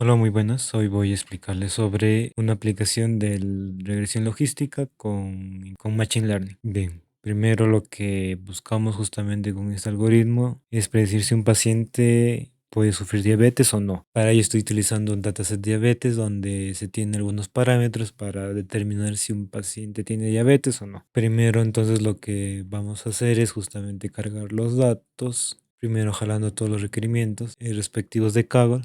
Hola, muy buenas. Hoy voy a explicarles sobre una aplicación de regresión logística con Machine Learning. Bien, primero lo que buscamos justamente con este algoritmo es predecir si un paciente puede sufrir diabetes o no. Para ello estoy utilizando un dataset de diabetes donde se tienen algunos parámetros para determinar si un paciente tiene diabetes o no. Primero entonces lo que vamos a hacer es justamente cargar los datos. Primero jalando todos los requerimientos respectivos de Kaggle.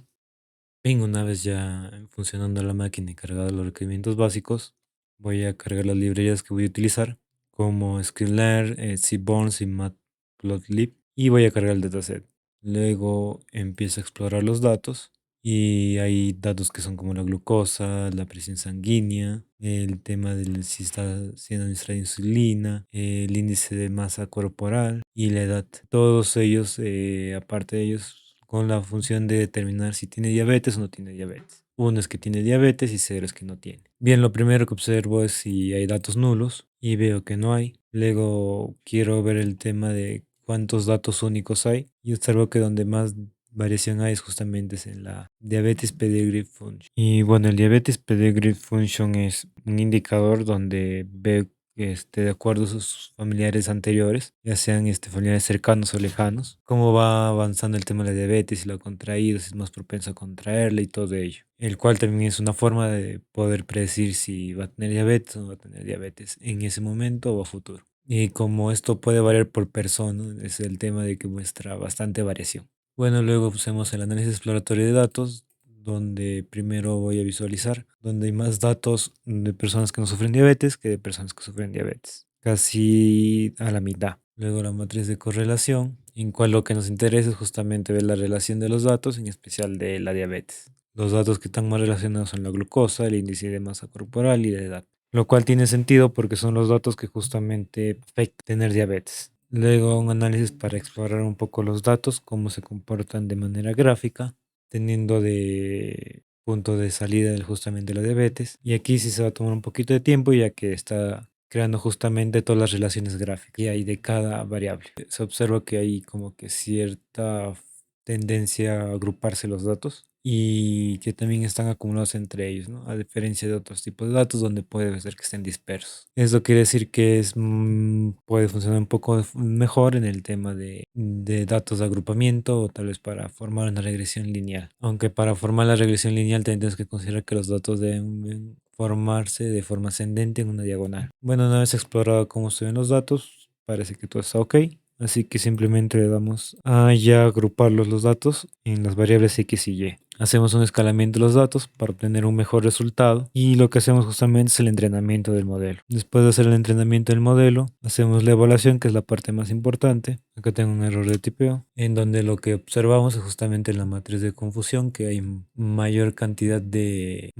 Bien, una vez ya funcionando la máquina y cargados los requerimientos básicos, voy a cargar las librerías que voy a utilizar, como Sklearn, Seaborns y Matplotlib, y voy a cargar el dataset. Luego empiezo a explorar los datos y hay datos que son como la glucosa, la presión sanguínea, el tema de si está siendo administrada insulina, el índice de masa corporal y la edad. Todos ellos, aparte de ellos, con la función de determinar si tiene diabetes o no tiene diabetes. Uno es que tiene diabetes y cero es que no tiene. Bien, lo primero que observo es si hay datos nulos y veo que no hay. Luego quiero ver el tema de cuántos datos únicos hay y observo que donde más variación hay es justamente es en la Diabetes Pedigree Function. Y bueno, el Diabetes Pedigree Function es un indicador donde ve de acuerdo a sus familiares anteriores, ya sean familiares cercanos o lejanos, cómo va avanzando el tema de la diabetes, si lo ha contraído, si es más propenso a contraerla y todo ello. El cual también es una forma de poder predecir si va a tener diabetes o no va a tener diabetes en ese momento o a futuro. Y como esto puede variar por persona, es el tema de que muestra bastante variación. Bueno, luego hacemos el análisis exploratorio de datos, donde primero voy a visualizar, donde hay más datos de personas que no sufren diabetes que de personas que sufren diabetes, casi a la mitad. Luego la matriz de correlación, en cual lo que nos interesa es justamente ver la relación de los datos, en especial de la diabetes. Los datos que están más relacionados son la glucosa, el índice de masa corporal y la edad, lo cual tiene sentido porque son los datos que justamente afectan tener diabetes. Luego un análisis para explorar un poco los datos, cómo se comportan de manera gráfica, teniendo de punto de salida justamente la diabetes. Y aquí sí se va a tomar un poquito de tiempo ya que está creando justamente todas las relaciones gráficas que hay de cada variable. Se observa que hay como que cierta tendencia a agruparse los datos y que también están acumulados entre ellos, ¿no? A diferencia de otros tipos de datos donde puede ser que estén dispersos. Eso quiere decir que puede funcionar un poco mejor en el tema de datos de agrupamiento o tal vez para formar una regresión lineal. Aunque para formar la regresión lineal tenemos que considerar que los datos deben formarse de forma ascendente en una diagonal. Bueno, una vez explorado cómo se ven los datos, parece que todo está ok. Así que simplemente le damos a ya agrupar los datos en las variables X y Y. Hacemos un escalamiento de los datos para obtener un mejor resultado y lo que hacemos justamente es el entrenamiento del modelo. Después de hacer el entrenamiento del modelo, hacemos la evaluación, que es la parte más importante. Acá tengo un error de tipeo, en donde lo que observamos es justamente en la matriz de confusión que hay mayor cantidad de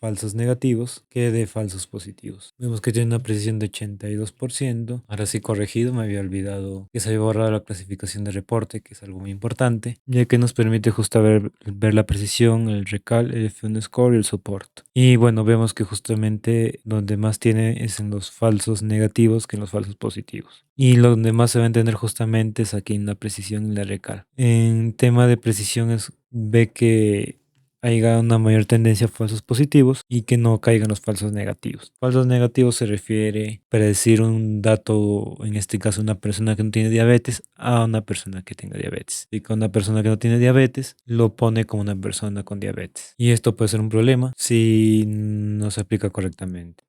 falsos negativos que de falsos positivos. Vemos que tiene una precisión de 82%. Ahora sí corregido, me había olvidado que se había borrado la clasificación de reporte, que es algo muy importante, ya que nos permite justo ver la precisión, el recal, el F1 score y el support. Y bueno, vemos que justamente donde más tiene es en los falsos negativos que en los falsos positivos. Y lo donde más se va a entender justamente es aquí en la precisión y la recal. En tema de precisión ve que haya una mayor tendencia a falsos positivos y que no caigan los falsos negativos. Falsos negativos se refiere a predecir un dato, en este caso una persona que no tiene diabetes a una persona que tenga diabetes. Y con una persona que no tiene diabetes lo pone como una persona con diabetes. Y esto puede ser un problema si no se aplica correctamente.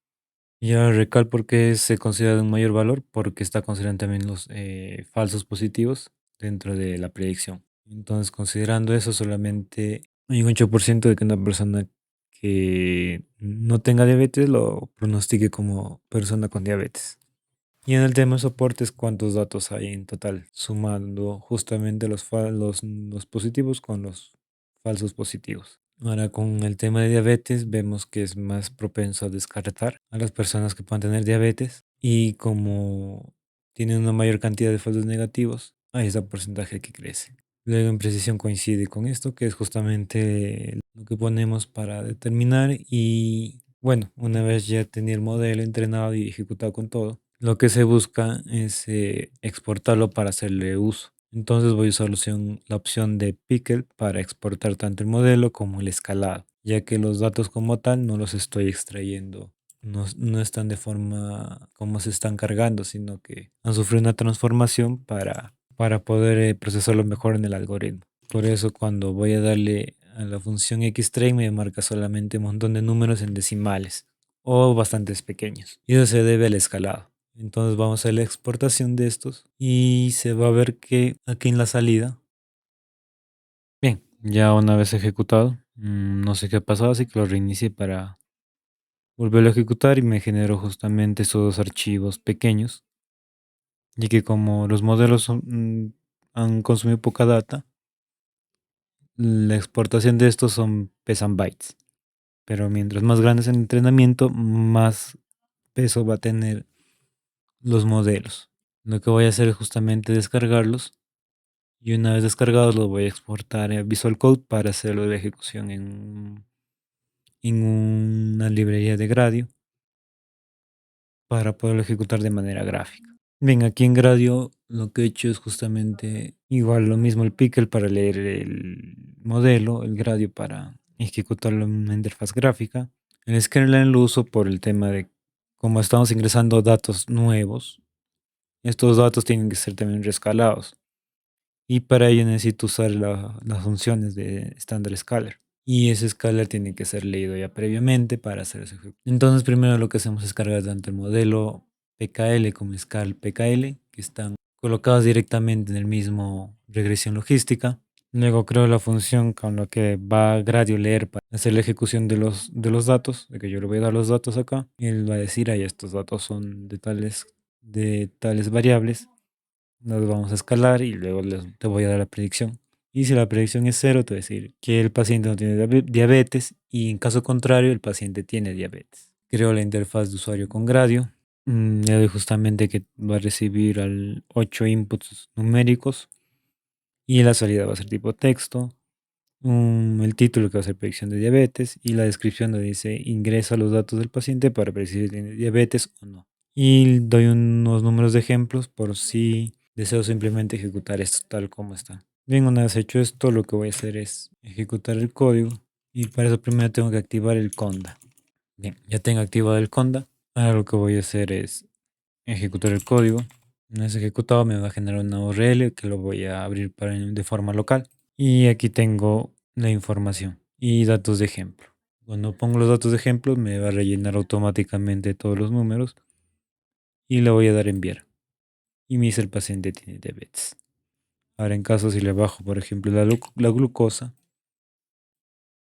Ya recal porque se considera de un mayor valor porque está considerando también los falsos positivos dentro de la predicción. Entonces, considerando eso, solamente hay un 8% de que una persona que no tenga diabetes lo pronostique como persona con diabetes. Y en el tema de soportes, ¿cuántos datos hay en total? Sumando justamente los positivos con los falsos positivos. Ahora, con el tema de diabetes, vemos que es más propenso a descartar a las personas que puedan tener diabetes y como tienen una mayor cantidad de falsos negativos, hay ese porcentaje que crece. Luego, en precisión coincide con esto, que es justamente lo que ponemos para determinar y bueno, una vez ya tenía el modelo entrenado y ejecutado con todo, lo que se busca es exportarlo para hacerle uso. Entonces voy a usar la opción de Pickle para exportar tanto el modelo como el escalado, ya que los datos como tal no los estoy extrayendo. No, no están de forma como se están cargando, sino que han sufrido una transformación para poder procesarlo mejor en el algoritmo. Por eso cuando voy a darle a la función xtrain me marca solamente un montón de números en decimales o bastantes pequeños. Y eso se debe al escalado. Entonces vamos a la exportación de estos y se va a ver que aquí en la salida, bien, ya una vez ejecutado, no sé qué ha pasado, así que lo reinicié para volverlo a ejecutar y me generó justamente esos dos archivos pequeños, y que como los modelos han consumido poca data, la exportación de estos pesan bytes, pero mientras más grandes en entrenamiento, más peso va a tener los modelos. Lo que voy a hacer es justamente descargarlos y una vez descargados los voy a exportar a Visual Code para hacerlo de ejecución en una librería de Gradio para poderlo ejecutar de manera gráfica. Bien, aquí en Gradio lo que he hecho es justamente igual lo mismo el pickle para leer el modelo, el Gradio para ejecutarlo en una interfaz gráfica. El Scalar lo uso por el tema de como estamos ingresando datos nuevos, estos datos tienen que ser también rescalados. Y para ello necesito usar las funciones de estándar scalar. Y ese scalar tiene que ser leído ya previamente para hacer ese ejecución. Entonces primero lo que hacemos es cargar tanto el modelo PKL como scal PKL, que están colocados directamente en el mismo regresión logística. Luego creo la función con la que va Gradio leer para hacer la ejecución de los datos, de que yo le voy a dar los datos acá. Y él va a decir, ahí estos datos son de tales variables, nos vamos a escalar y luego te voy a dar la predicción. Y si la predicción es cero, te voy a decir que el paciente no tiene diabetes y en caso contrario, el paciente tiene diabetes. Creo la interfaz de usuario con Gradio. Le doy justamente que va a recibir 8 inputs numéricos y la salida va a ser tipo texto. El título que va a ser predicción de diabetes y la descripción donde dice ingresa los datos del paciente para predecir si tiene diabetes o no. Y doy unos números de ejemplos por si deseo simplemente ejecutar esto tal como está. Bien, una vez hecho esto, lo que voy a hacer es ejecutar el código y para eso primero tengo que activar el conda. Bien, ya tengo activado el conda. Ahora lo que voy a hacer es ejecutar el código. Una vez ejecutado me va a generar una URL que lo voy a abrir de forma local. Y aquí tengo la información y datos de ejemplo. Cuando pongo los datos de ejemplo me va a rellenar automáticamente todos los números y le voy a dar enviar. Y me dice el paciente tiene diabetes. Ahora en caso si le bajo por ejemplo la glucosa,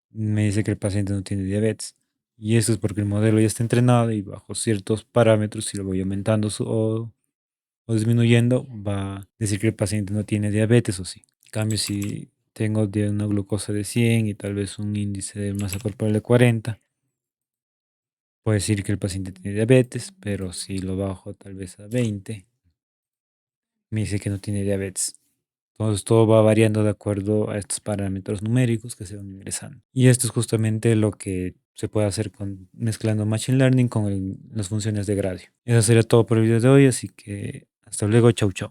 me dice que el paciente no tiene diabetes. Y eso es porque el modelo ya está entrenado y bajo ciertos parámetros, si lo voy aumentando o disminuyendo, va a decir que el paciente no tiene diabetes o sí. En cambio, si tengo una glucosa de 100 y tal vez un índice de masa corporal de 40, puede decir que el paciente tiene diabetes, pero si lo bajo tal vez a 20, me dice que no tiene diabetes. Entonces todo va variando de acuerdo a estos parámetros numéricos que se van ingresando. Y esto es justamente lo que se puede hacer mezclando Machine Learning con las funciones de Gradio. Eso sería todo por el video de hoy, así que hasta luego, chau chau.